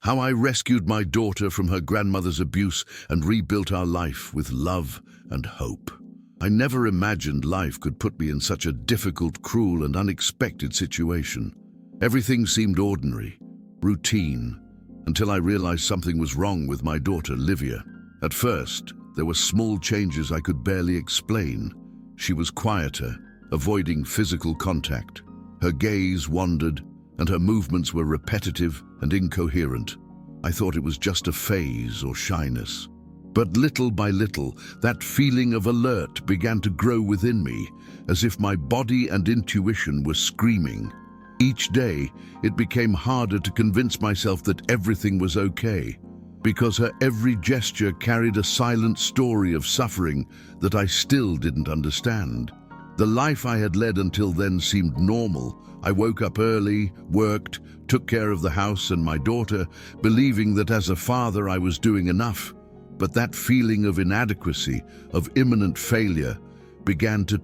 how I rescued my daughter from her grandmother's abuse and rebuilt our life with love and hope. I never imagined life could put me in such a difficult, cruel, and unexpected situation. Everything seemed ordinary, routine, until I realized something was wrong with my daughter, Livia. At first, there were small changes I could barely explain. She was quieter, avoiding physical contact. Her gaze wandered, and her movements were repetitive and incoherent. I thought it was just a phase or shyness. But little by little, that feeling of alert began to grow within me, as if my body and intuition were screaming. Each day, it became harder to convince myself that everything was okay, because her every gesture carried a silent story of suffering that I still didn't understand. The life I had led until then seemed normal. I woke up early, worked, took care of the house and my daughter, believing that as a father I was doing enough. But that feeling of inadequacy, of imminent failure, began to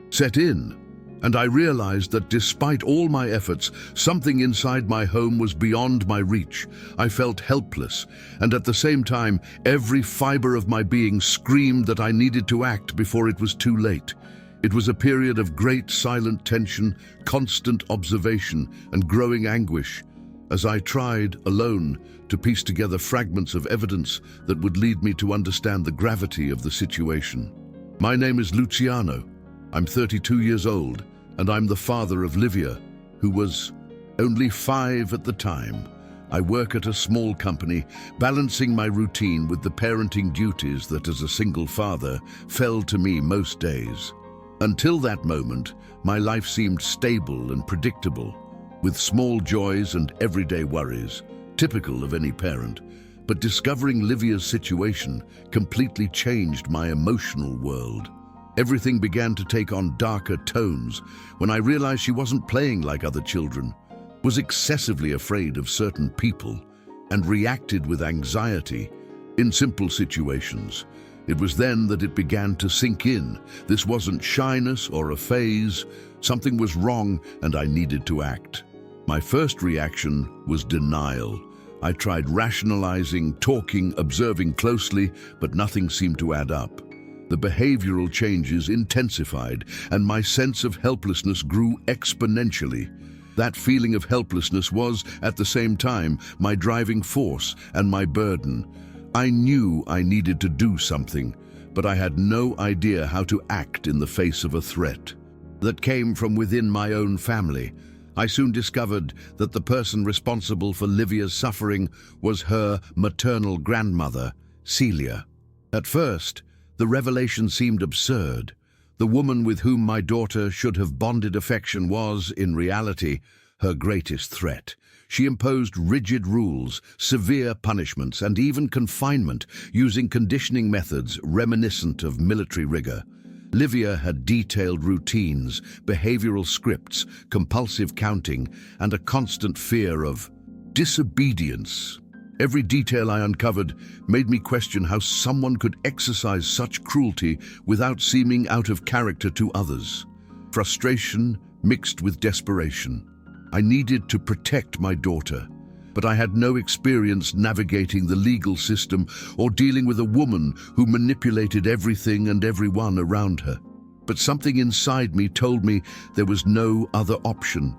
set in. And I realized that despite all my efforts, something inside my home was beyond my reach. I felt helpless, and at the same time, every fiber of my being screamed that I needed to act before it was too late. It was a period of great silent tension, constant observation, and growing anguish, as I tried, alone, to piece together fragments of evidence that would lead me to understand the gravity of the situation. My name is Luciano. I'm 32 years old, and I'm the father of Livia, who was only 5 at the time. I work at a small company, balancing my routine with the parenting duties that, as a single father, fell to me most days. Until that moment, my life seemed stable and predictable, with small joys and everyday worries, typical of any parent. But discovering Livia's situation completely changed my emotional world. Everything began to take on darker tones when I realized she wasn't playing like other children, was excessively afraid of certain people, and reacted with anxiety in simple situations. It was then that it began to sink in. This wasn't shyness or a phase. Something was wrong and I needed to act. My first reaction was denial. I tried rationalizing, talking, observing closely, but nothing seemed to add up. The behavioral changes intensified, and my sense of helplessness grew exponentially. That feeling of helplessness was, at the same time, my driving force and my burden. I knew I needed to do something, but I had no idea how to act in the face of a threat that came from within my own family. I soon discovered that the person responsible for Livia's suffering was her maternal grandmother, Celia. At first, the revelation seemed absurd. The woman with whom my daughter should have bonded affection was, in reality, her greatest threat. She imposed rigid rules, severe punishments, and even confinement, using conditioning methods reminiscent of military rigor. Livia had detailed routines, behavioral scripts, compulsive counting, and a constant fear of disobedience. Every detail I uncovered made me question how someone could exercise such cruelty without seeming out of character to others. Frustration mixed with desperation. I needed to protect my daughter, but I had no experience navigating the legal system or dealing with a woman who manipulated everything and everyone around her. But something inside me told me there was no other option.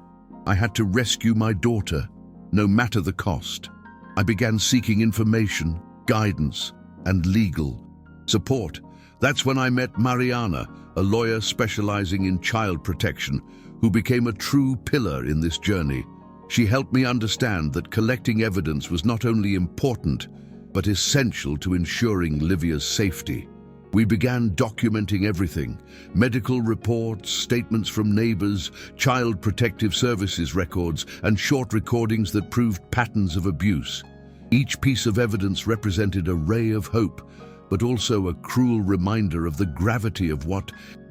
I had to rescue my daughter, no matter the cost. I began seeking information, guidance, and legal support. That's when I met Mariana, a lawyer specializing in child protection, who became a true pillar in this journey. She helped me understand that collecting evidence was not only important, but essential to ensuring Livia's safety. We began documenting everything: medical reports, statements from neighbors, child protective services records, and short recordings that proved patterns of abuse. Each piece of evidence represented a ray of hope, but also a cruel reminder of the gravity of what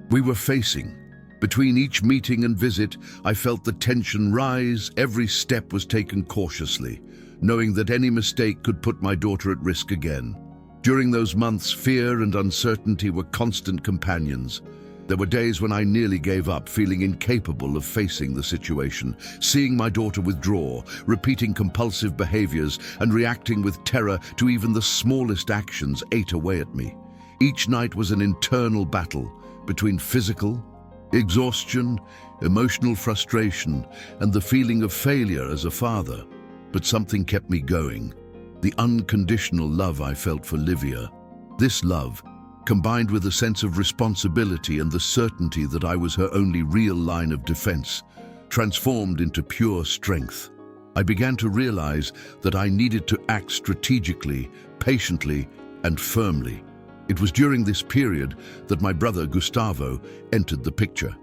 we were facing. Between each meeting and visit, I felt the tension rise. Every step was taken cautiously, knowing that any mistake could put my daughter at risk again. During those months, fear and uncertainty were constant companions. There were days when I nearly gave up, feeling incapable of facing the situation. Seeing my daughter withdraw, repeating compulsive behaviors, and reacting with terror to even the smallest actions ate away at me. Each night was an internal battle between physical exhaustion, emotional frustration, and the feeling of failure as a father. But something kept me going: the unconditional love I felt for Livia. This love, combined with a sense of responsibility and the certainty that I was her only real line of defense, transformed into pure strength. I began to realize that I needed to act strategically, patiently, and firmly. It was during this period that my brother Gustavo entered the picture.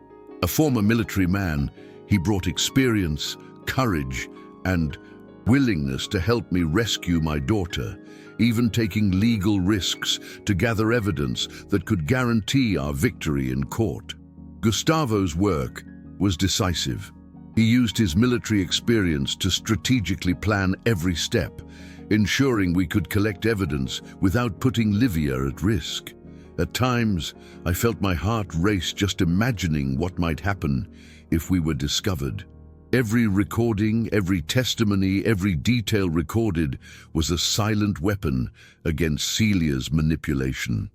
A former military man, he brought experience, courage, and willingness to help me rescue my daughter, even taking legal risks to gather evidence that could guarantee our victory in court. Gustavo's work was decisive. He used his military experience to strategically plan every step, ensuring we could collect evidence without putting Livia at risk. At times, I felt my heart race just imagining what might happen if we were discovered. Every recording, every testimony, every detail recorded was a silent weapon against Celia's manipulation.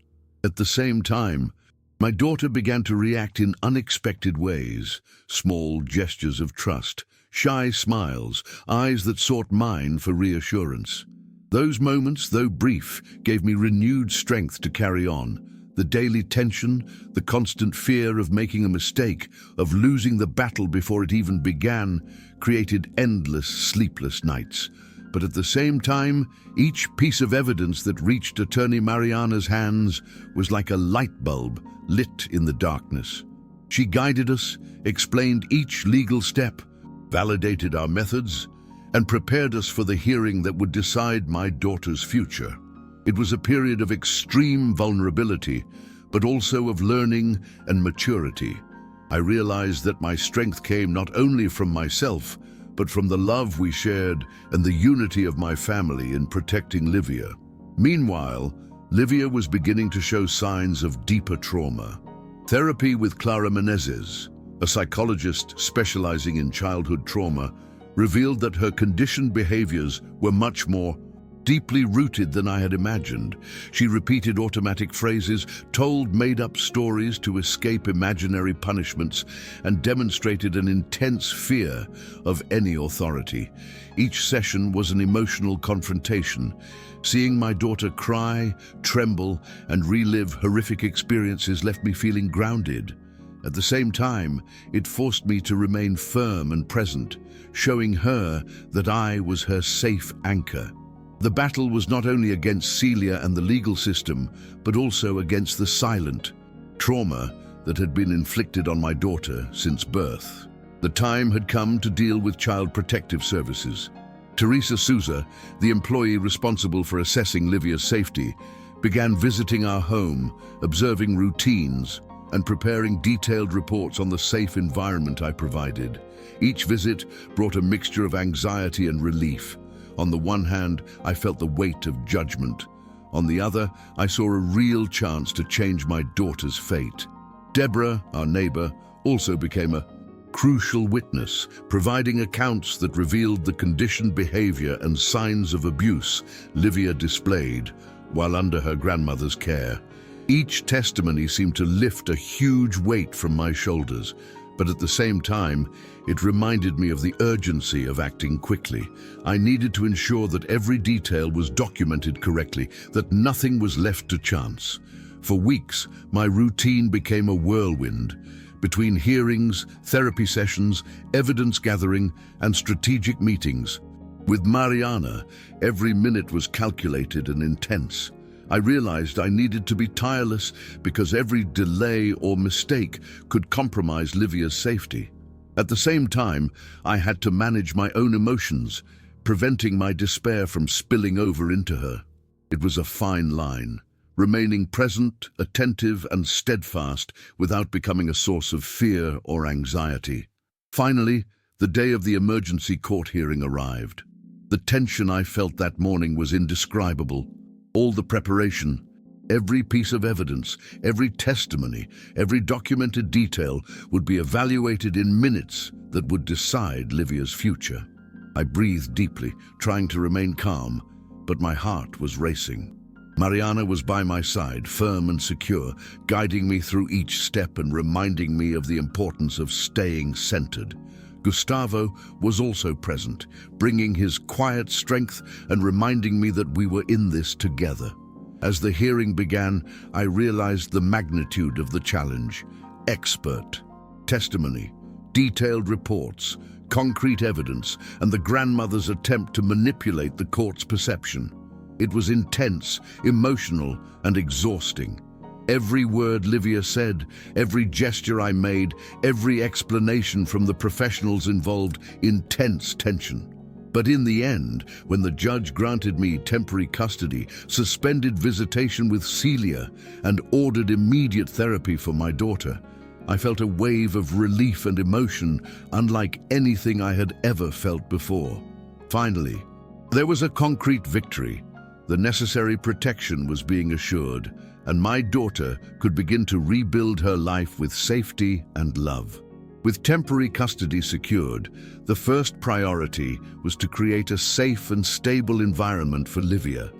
At the same time, my daughter began to react in unexpected ways: small gestures of trust, shy smiles, eyes that sought mine for reassurance. Those moments, though brief, gave me renewed strength to carry on. The daily tension, the constant fear of making a mistake, of losing the battle before it even began, created endless, sleepless nights. But at the same time, each piece of evidence that reached Attorney Mariana's hands was like a light bulb lit in the darkness. She guided us, explained each legal step, validated our methods, and prepared us for the hearing that would decide my daughter's future. It was a period of extreme vulnerability, but also of learning and maturity. I realized that my strength came not only from myself, but from the love we shared and the unity of my family in protecting Livia. Meanwhile, Livia was beginning to show signs of deeper trauma. Therapy with Clara Menezes, a psychologist specializing in childhood trauma, revealed that her conditioned behaviors were much more deeply rooted than I had imagined. She repeated automatic phrases, told made-up stories to escape imaginary punishments, and demonstrated an intense fear of any authority. Each session was an emotional confrontation. Seeing my daughter cry, tremble, and relive horrific experiences left me feeling grounded. At the same time, it forced me to remain firm and present, showing her that I was her safe anchor. The battle was not only against Celia and the legal system, but also against the silent trauma that had been inflicted on my daughter since birth. The time had come to deal with Child Protective Services. Teresa Souza, the employee responsible for assessing Livia's safety, began visiting our home, observing routines, and preparing detailed reports on the safe environment I provided. Each visit brought a mixture of anxiety and relief. On the one hand, I felt the weight of judgment. On the other, I saw a real chance to change my daughter's fate. Deborah, our neighbor, also became a crucial witness, providing accounts that revealed the conditioned behavior and signs of abuse Livia displayed while under her grandmother's care. Each testimony seemed to lift a huge weight from my shoulders, but at the same time, it reminded me of the urgency of acting quickly. I needed to ensure that every detail was documented correctly, that nothing was left to chance. For weeks, my routine became a whirlwind. Between hearings, therapy sessions, evidence gathering, and strategic meetings. With Mariana, every minute was calculated and intense. I realized I needed to be tireless because every delay or mistake could compromise Livia's safety. At the same time, I had to manage my own emotions, preventing my despair from spilling over into her. It was a fine line, remaining present, attentive, and steadfast without becoming a source of fear or anxiety. Finally, the day of the emergency court hearing arrived. The tension I felt that morning was indescribable. All the preparation, Every piece of evidence, every testimony, every documented detail would be evaluated in minutes that would decide Livia's future. I breathed deeply, trying to remain calm, but my heart was racing. Mariana was by my side, firm and secure, guiding me through each step and reminding me of the importance of staying centered. Gustavo was also present, bringing his quiet strength and reminding me that we were in this together. As the hearing began, I realized the magnitude of the challenge. Expert testimony, detailed reports, concrete evidence, and the grandmother's attempt to manipulate the court's perception. It was intense, emotional, and exhausting. Every word Livia said, every gesture I made, every explanation from the professionals involved, intense tension. But in the end, when the judge granted me temporary custody, suspended visitation with Celia, and ordered immediate therapy for my daughter, I felt a wave of relief and emotion unlike anything I had ever felt before. Finally, there was a concrete victory. The necessary protection was being assured, and my daughter could begin to rebuild her life with safety and love. With temporary custody secured, the first priority was to create a safe and stable environment for Livia.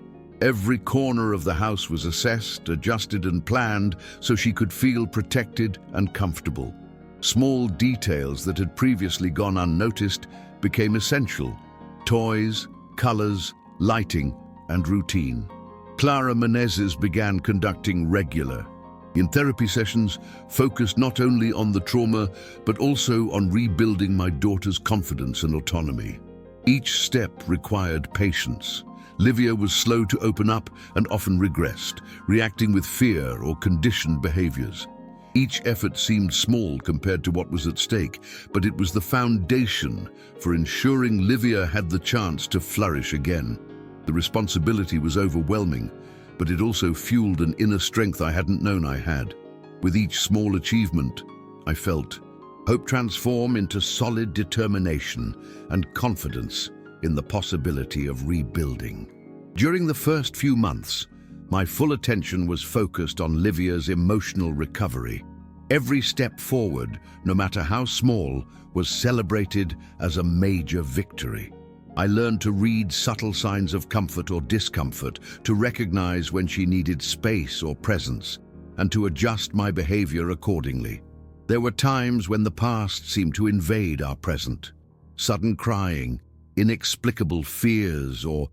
Every corner of the house was assessed, adjusted, and planned so she could feel protected and comfortable. Small details that had previously gone unnoticed became essential: toys, colors, lighting, and routine. Clara Menezes began conducting regular in therapy sessions focused not only on the trauma, but also on rebuilding my daughter's confidence and autonomy. Each step required patience. Livia was slow to open up and often regressed, reacting with fear or conditioned behaviors. Each effort seemed small compared to what was at stake, but it was the foundation for ensuring Livia had the chance to flourish again. The responsibility was overwhelming, but it also fueled an inner strength I hadn't known I had. With each small achievement, I felt hope transform into solid determination and confidence in the possibility of rebuilding. During the first few months, my full attention was focused on Livia's emotional recovery. Every step forward, no matter how small, was celebrated as a major victory. I learned to read subtle signs of comfort or discomfort, to recognize when she needed space or presence, and to adjust my behavior accordingly. There were times when the past seemed to invade our present. Sudden crying, inexplicable fears, or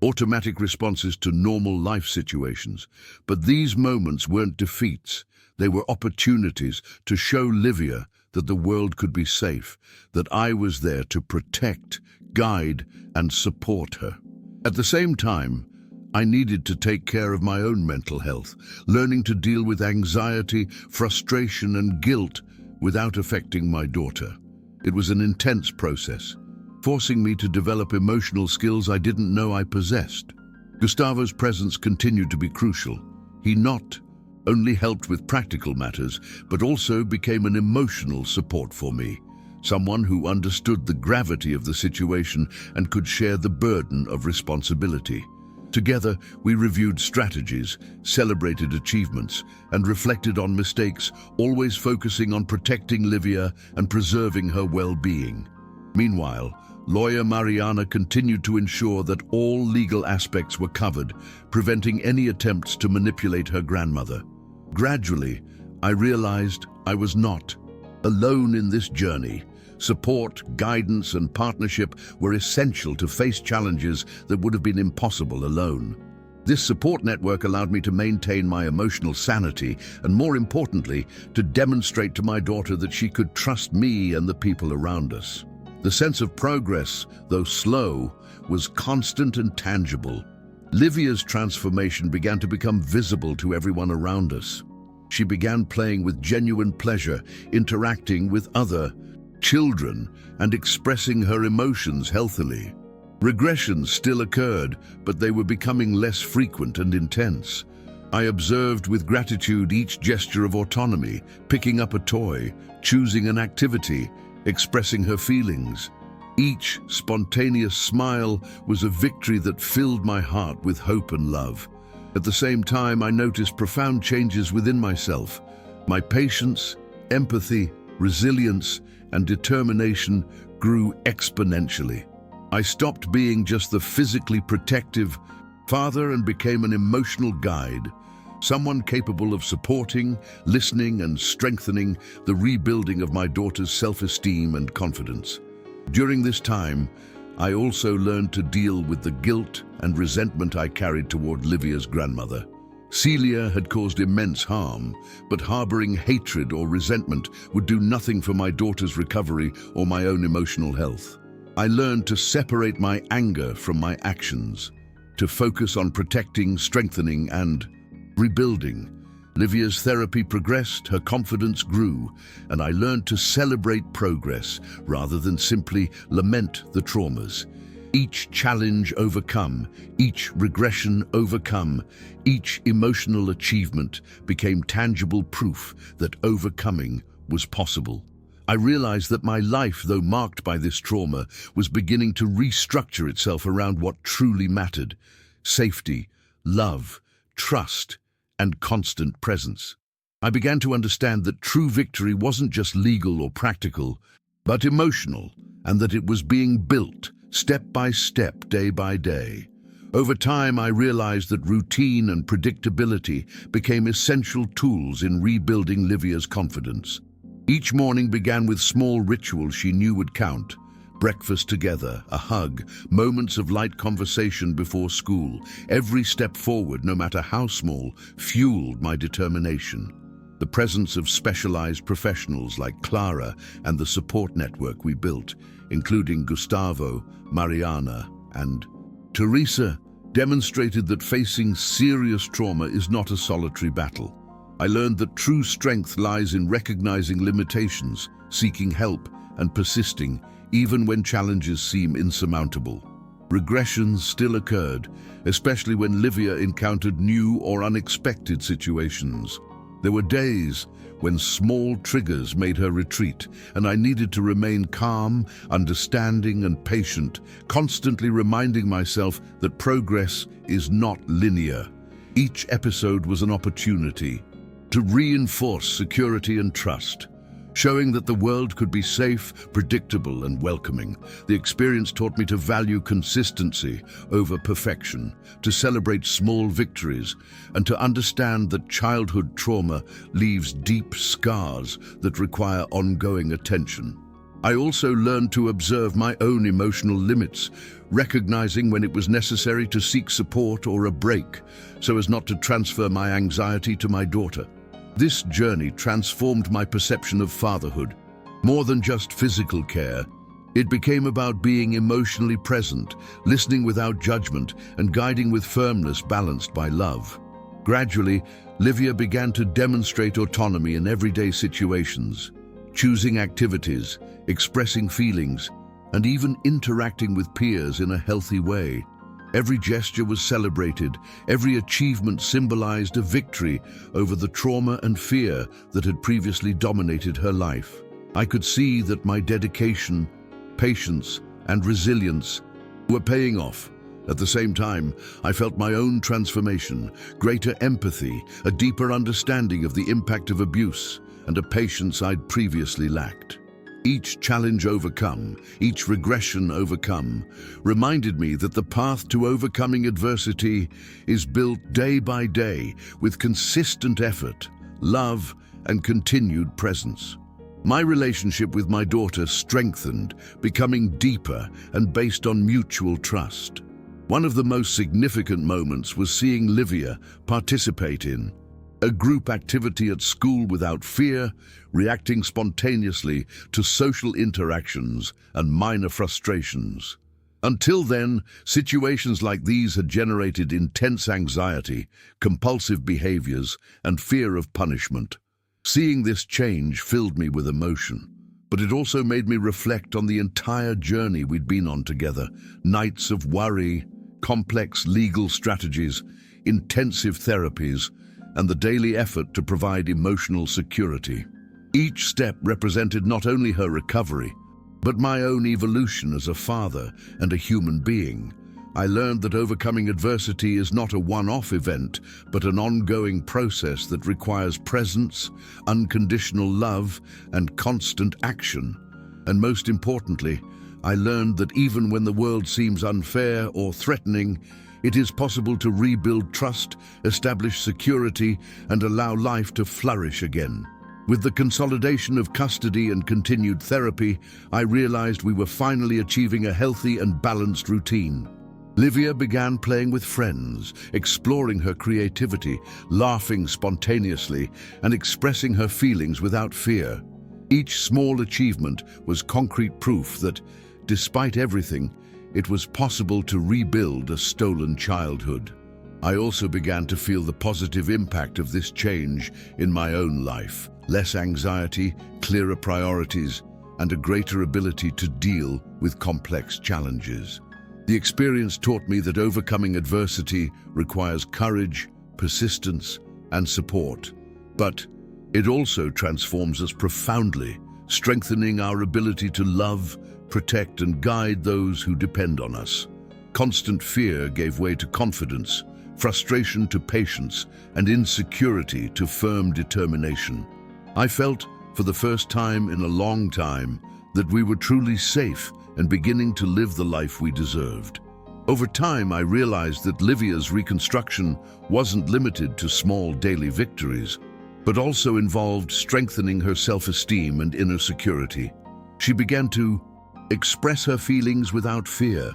automatic responses to normal life situations. But these moments weren't defeats. They were opportunities to show Livia that the world could be safe, that I was there to protect, guide, and support her. At the same time, I needed to take care of my own mental health, learning to deal with anxiety, frustration, and guilt without affecting my daughter. It was an intense process, forcing me to develop emotional skills I didn't know I possessed. Gustavo's presence continued to be crucial. He not only helped with practical matters, but also became an emotional support for me. Someone who understood the gravity of the situation and could share the burden of responsibility. Together, we reviewed strategies, celebrated achievements, and reflected on mistakes, always focusing on protecting Livia and preserving her well-being. Meanwhile, lawyer Mariana continued to ensure that all legal aspects were covered, preventing any attempts to manipulate her grandmother. Gradually, I realized I was not alone in this journey. Support, guidance, and partnership were essential to face challenges that would have been impossible alone. This support network allowed me to maintain my emotional sanity and, more importantly, to demonstrate to my daughter that she could trust me and the people around us. The sense of progress, though slow, was constant and tangible. Livia's transformation began to become visible to everyone around us. She began playing with genuine pleasure, interacting with other children, and expressing her emotions healthily. Regressions still occurred, but they were becoming less frequent and intense. I observed with gratitude each gesture of autonomy, picking up a toy, choosing an activity, expressing her feelings. Each spontaneous smile was a victory that filled my heart with hope and love. At the same time, I noticed profound changes within myself. My patience, empathy, resilience, and determination grew exponentially. I stopped being just the physically protective father and became an emotional guide, someone capable of supporting, listening, and strengthening the rebuilding of my daughter's self-esteem and confidence. During this time, I also learned to deal with the guilt and resentment I carried toward Livia's grandmother. Celia had caused immense harm, but harboring hatred or resentment would do nothing for my daughter's recovery or my own emotional health. I learned to separate my anger from my actions, to focus on protecting, strengthening, and rebuilding. Livia's therapy progressed, her confidence grew, and I learned to celebrate progress rather than simply lament the traumas. Each challenge overcome, each regression overcome, each emotional achievement became tangible proof that overcoming was possible. I realized that my life, though marked by this trauma, was beginning to restructure itself around what truly mattered: safety, love, trust, and constant presence. I began to understand that true victory wasn't just legal or practical, but emotional, and that it was being built step by step, day by day. Over time, I realized that routine and predictability became essential tools in rebuilding Livia's confidence. Each morning began with small rituals she knew would count: breakfast together, a hug, moments of light conversation before school. Every step forward, no matter how small, fueled my determination. The presence of specialized professionals like Clara and the support network we built, including Gustavo, Mariana, and Teresa, demonstrated that facing serious trauma is not a solitary battle. I learned that true strength lies in recognizing limitations, seeking help, and persisting, even when challenges seem insurmountable. Regressions still occurred, especially when Livia encountered new or unexpected situations. There were days when small triggers made her retreat, and I needed to remain calm, understanding, and patient, constantly reminding myself that progress is not linear. Each episode was an opportunity to reinforce security and trust. Showing that the world could be safe, predictable, and welcoming. The experience taught me to value consistency over perfection, to celebrate small victories, and to understand that childhood trauma leaves deep scars that require ongoing attention. I also learned to observe my own emotional limits, recognizing when it was necessary to seek support or a break, so as not to transfer my anxiety to my daughter. This journey transformed my perception of fatherhood. More than just physical care, it became about being emotionally present, listening without judgment, and guiding with firmness balanced by love. Gradually, Livia began to demonstrate autonomy in everyday situations, choosing activities, expressing feelings, and even interacting with peers in a healthy way. Every gesture was celebrated, every achievement symbolized a victory over the trauma and fear that had previously dominated her life. I could see that my dedication, patience, and resilience were paying off. At the same time, I felt my own transformation, greater empathy, a deeper understanding of the impact of abuse, and a patience I'd previously lacked. Each challenge overcome, each regression overcome, reminded me that the path to overcoming adversity is built day by day with consistent effort, love, and continued presence. My relationship with my daughter strengthened, becoming deeper and based on mutual trust. One of the most significant moments was seeing Livia participate in a group activity at school without fear, reacting spontaneously to social interactions and minor frustrations. Until then, situations like these had generated intense anxiety, compulsive behaviors, and fear of punishment. Seeing this change filled me with emotion, but it also made me reflect on the entire journey we'd been on together. Nights of worry, complex legal strategies, intensive therapies, and the daily effort to provide emotional security. Each step represented not only her recovery, but my own evolution as a father and a human being. I learned that overcoming adversity is not a one-off event, but an ongoing process that requires presence, unconditional love, and constant action. And most importantly, I learned that even when the world seems unfair or threatening, it is possible to rebuild trust, establish security, and allow life to flourish again. With the consolidation of custody and continued therapy, I realized we were finally achieving a healthy and balanced routine. Livia began playing with friends, exploring her creativity, laughing spontaneously, and expressing her feelings without fear. Each small achievement was concrete proof that, despite everything, it was possible to rebuild a stolen childhood. I also began to feel the positive impact of this change in my own life. Less anxiety, clearer priorities, and a greater ability to deal with complex challenges. The experience taught me that overcoming adversity requires courage, persistence, and support. But it also transforms us profoundly, strengthening our ability to love, protect, and guide those who depend on us. Constant fear gave way to confidence, frustration to patience, and insecurity to firm determination. I felt, for the first time in a long time, that we were truly safe and beginning to live the life we deserved. Over time, I realized that Livia's reconstruction wasn't limited to small daily victories, but also involved strengthening her self-esteem and inner security. She began to express her feelings without fear,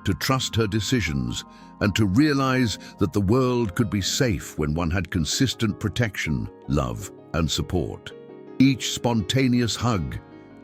to trust her decisions, and to realize that the world could be safe when one had consistent protection, love, and support. Each spontaneous hug,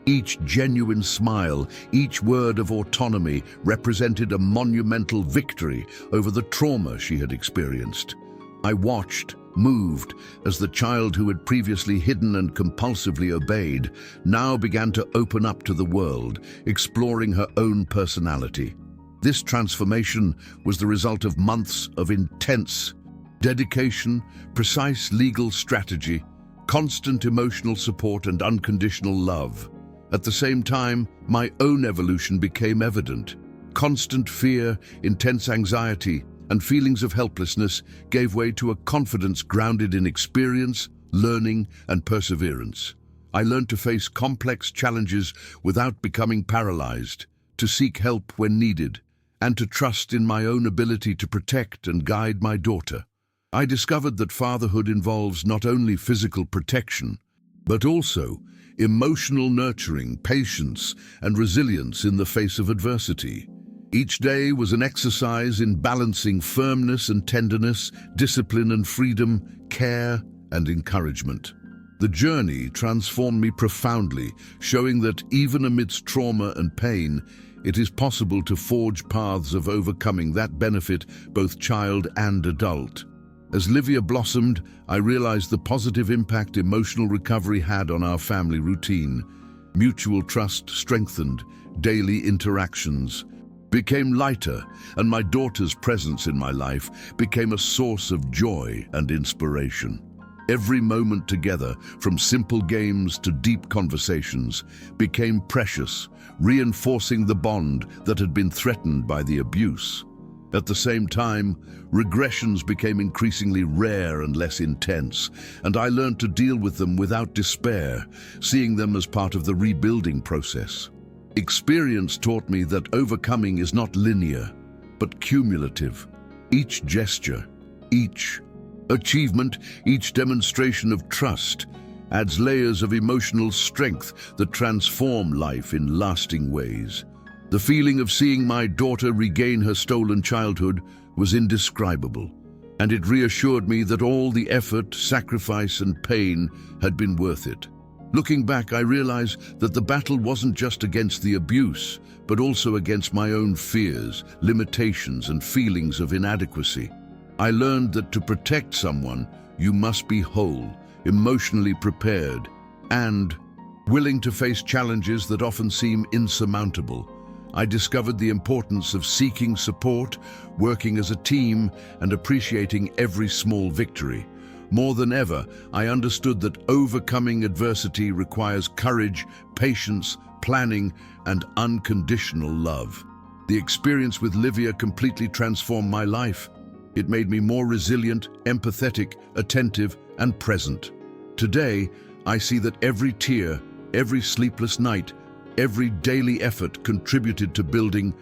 each genuine smile, each word of autonomy represented a monumental victory over the trauma she had experienced. I watched, moved, as the child who had previously hidden and compulsively obeyed now began to open up to the world, exploring her own personality. This transformation was the result of months of intense dedication, precise legal strategy, constant emotional support, and unconditional love. At the same time, my own evolution became evident. Constant fear, intense anxiety, and feelings of helplessness gave way to a confidence grounded in experience, learning, and perseverance. I learned to face complex challenges without becoming paralyzed, to seek help when needed, and to trust in my own ability to protect and guide my daughter. I discovered that fatherhood involves not only physical protection, but also emotional nurturing, patience, and resilience in the face of adversity. Each day was an exercise in balancing firmness and tenderness, discipline and freedom, care and encouragement. The journey transformed me profoundly, showing that even amidst trauma and pain, it is possible to forge paths of overcoming that benefit both child and adult. As Livia blossomed, I realized the positive impact emotional recovery had on our family routine. Mutual trust strengthened, daily interactions became lighter, and my daughter's presence in my life became a source of joy and inspiration. Every moment together, from simple games to deep conversations, became precious, reinforcing the bond that had been threatened by the abuse. At the same time, regressions became increasingly rare and less intense, and I learned to deal with them without despair, seeing them as part of the rebuilding process. Experience taught me that overcoming is not linear, but cumulative. Each gesture, each achievement, each demonstration of trust adds layers of emotional strength that transform life in lasting ways. The feeling of seeing my daughter regain her stolen childhood was indescribable, and it reassured me that all the effort, sacrifice, and pain had been worth it. Looking back, I realized that the battle wasn't just against the abuse, but also against my own fears, limitations, and feelings of inadequacy. I learned that to protect someone, you must be whole, emotionally prepared, and willing to face challenges that often seem insurmountable. I discovered the importance of seeking support, working as a team, and appreciating every small victory. More than ever, I understood that overcoming adversity requires courage, patience, planning, and unconditional love. The experience with Livia completely transformed my life. It made me more resilient, empathetic, attentive, and present. Today, I see that every tear, every sleepless night, every daily effort contributed to building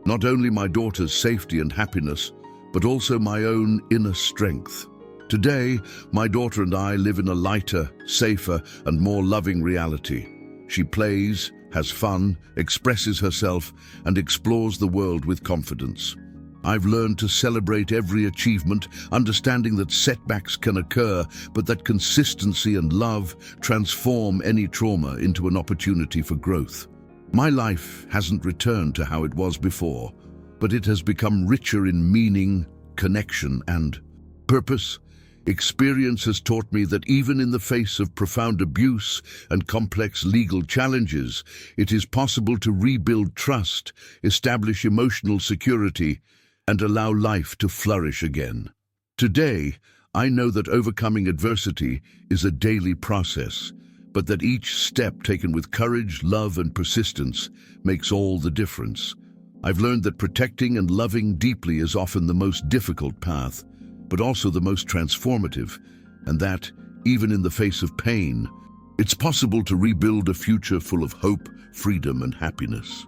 not only my daughter's safety and happiness, but also my own inner strength. Today, my daughter and I live in a lighter, safer, and more loving reality. She plays, has fun, expresses herself, and explores the world with confidence. I've learned to celebrate every achievement, understanding that setbacks can occur, but that consistency and love transform any trauma into an opportunity for growth. My life hasn't returned to how it was before, but it has become richer in meaning, connection, and purpose. Experience has taught me that even in the face of profound abuse and complex legal challenges, it is possible to rebuild trust, establish emotional security, and allow life to flourish again. Today, I know that overcoming adversity is a daily process, but that each step taken with courage, love, and persistence makes all the difference. I've learned that protecting and loving deeply is often the most difficult path, but also the most transformative, and that, even in the face of pain, it's possible to rebuild a future full of hope, freedom, and happiness.